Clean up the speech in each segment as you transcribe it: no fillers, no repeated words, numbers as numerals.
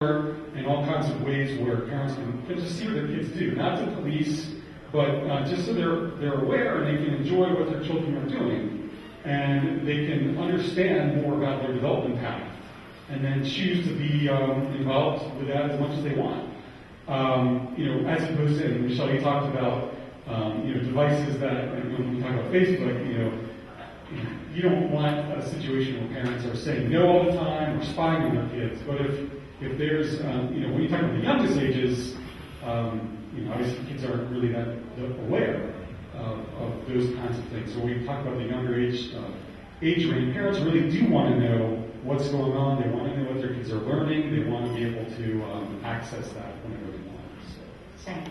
in all kinds of ways where parents can just see what their kids do, not to police, but just so they're aware and they can enjoy what their children are doing, and they can understand more about their development path, and then choose to be involved with that as much as they want. As opposed to, and Michelle, you talked about devices that, when we talk about Facebook, you don't want a situation where parents are saying no all the time or spying on their kids. But if there's, when you talk about the youngest ages, obviously kids aren't really that aware of those kinds of things. So when we talk about the younger age range, parents really do want to know what's going on. They want to know what their kids are learning. They want to be able to access that whenever they want. Same.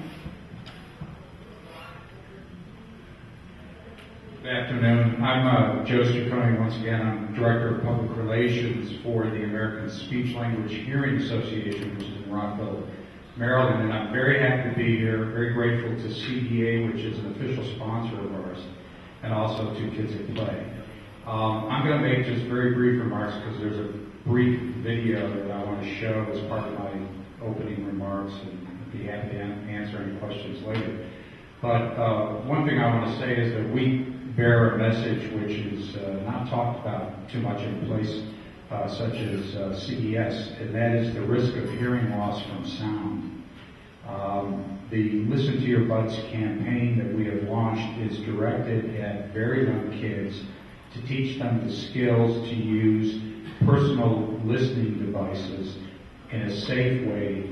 Good afternoon. I'm Joe Ciccone. Once again, I'm Director of Public Relations for the American Speech Language Hearing Association, which is in Rockville, Maryland. And I'm very happy to be here, very grateful to CDA, which is an official sponsor of ours, and also to Kids at Play. I'm going to make just very brief remarks because there's a brief video that I want to show as part of my opening remarks, and be happy to answer any questions later. But one thing I want to say is that we bear a message which is not talked about too much in place, such as CES, and that is the risk of hearing loss from sound. The Listen to Your Buds campaign that we have launched is directed at very young kids to teach them the skills to use personal listening devices in a safe way,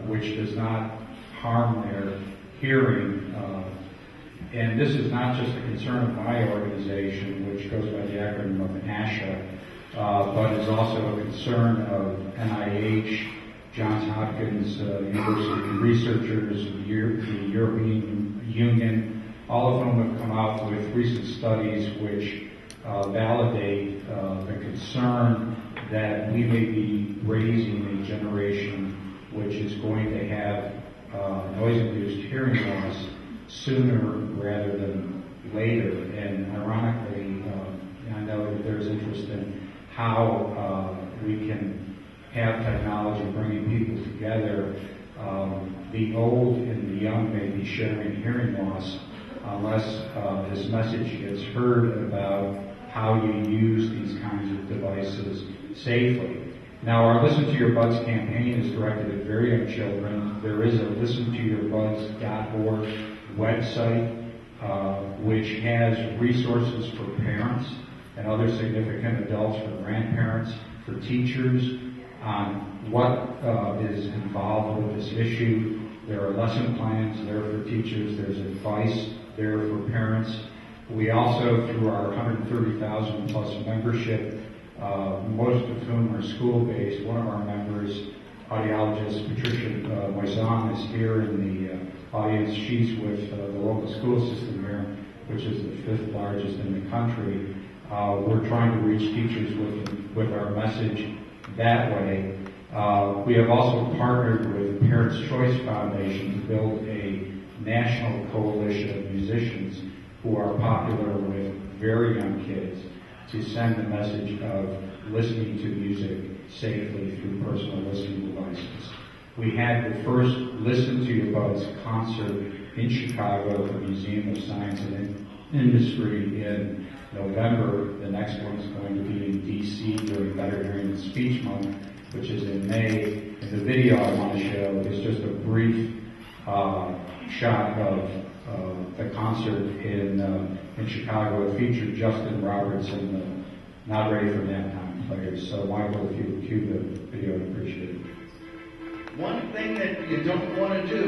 which does not harm their hearing. And this is not just a concern of my organization, which goes by the acronym of ASHA, but is also a concern of NIH, Johns Hopkins University researchers, the European Union, all of whom have come out with recent studies which validate the concern that we may be raising a generation which is going to have noise-induced hearing loss sooner rather than later. And ironically, I know that there's interest in how we can have technology bringing people together. The old and the young may be sharing hearing loss unless this message gets heard about how you use these kinds of devices safely. Now, our Listen to Your Buds campaign is directed at very young children. There is a listentoyourbuds.org website which has resources for parents and other significant adults, for grandparents, for teachers, on what is involved with this issue. There are lesson plans there for teachers. There's advice there for parents. We also, through our 130,000 plus membership, most of whom are school-based, one of our members, audiologist Patricia Moisan, is here in the audience. She's with the local school system here, which is the 5th largest in the country. We're trying to reach teachers with our message that way. We have also partnered with Parents' Choice Foundation to build a national coalition of musicians who are popular with very young kids, to send the message of listening to music safely through personal listening devices. We had the first Listen to Your Buds concert in Chicago at the Museum of Science and Industry in November. The next one is going to be in D.C. during Better Hearing and Speech Month, which is in May. And the video I want to show is just a brief shot of the concert in Chicago. It featured Justin Roberts and the Not Ready for Nap Time players. So Michael, if you would cue the video, I'd appreciate it. One thing that you don't want to do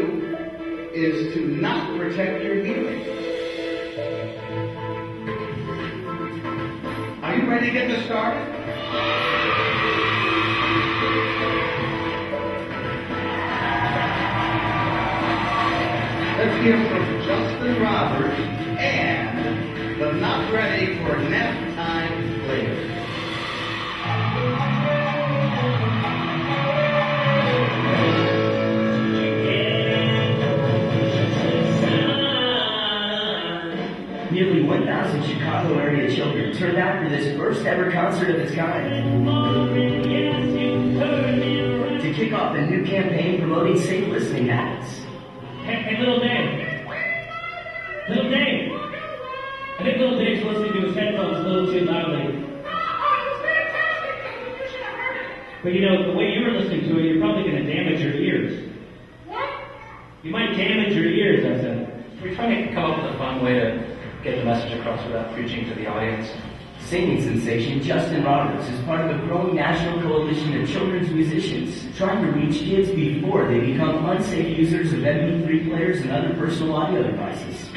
is to not protect your hearing. Are you ready to get this started? Let's hear from Justin Roberts and the Not Ready for Nap Time players. Nearly 1,000 Chicago area children turned out for this first ever concert of its kind. To kick kick off a new campaign promoting safe listening habits. Hey, little Dave. Little Dave. I think little Dave's listening to his headphones a little too loudly. But you know, the way you were listening to it, you're probably going to damage your ears. What? You might damage your ears, I said. We're trying to come up with a fun way to get the message across without preaching to the audience. Singing sensation Justin Roberts is part of a growing national coalition of children's musicians trying to reach kids before they become unsafe users of MP3 players and other personal audio devices.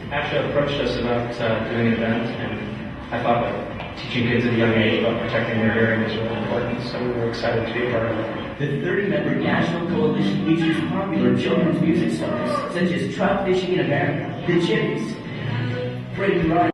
Asha approached us about doing an event, and I thought like teaching kids at a young age about protecting their hearing is really important, so we were excited to be a part of it. The 30-member national coalition features popular children's music stars such as Trout Fishing in America, The Chippies, Freddie Ryan.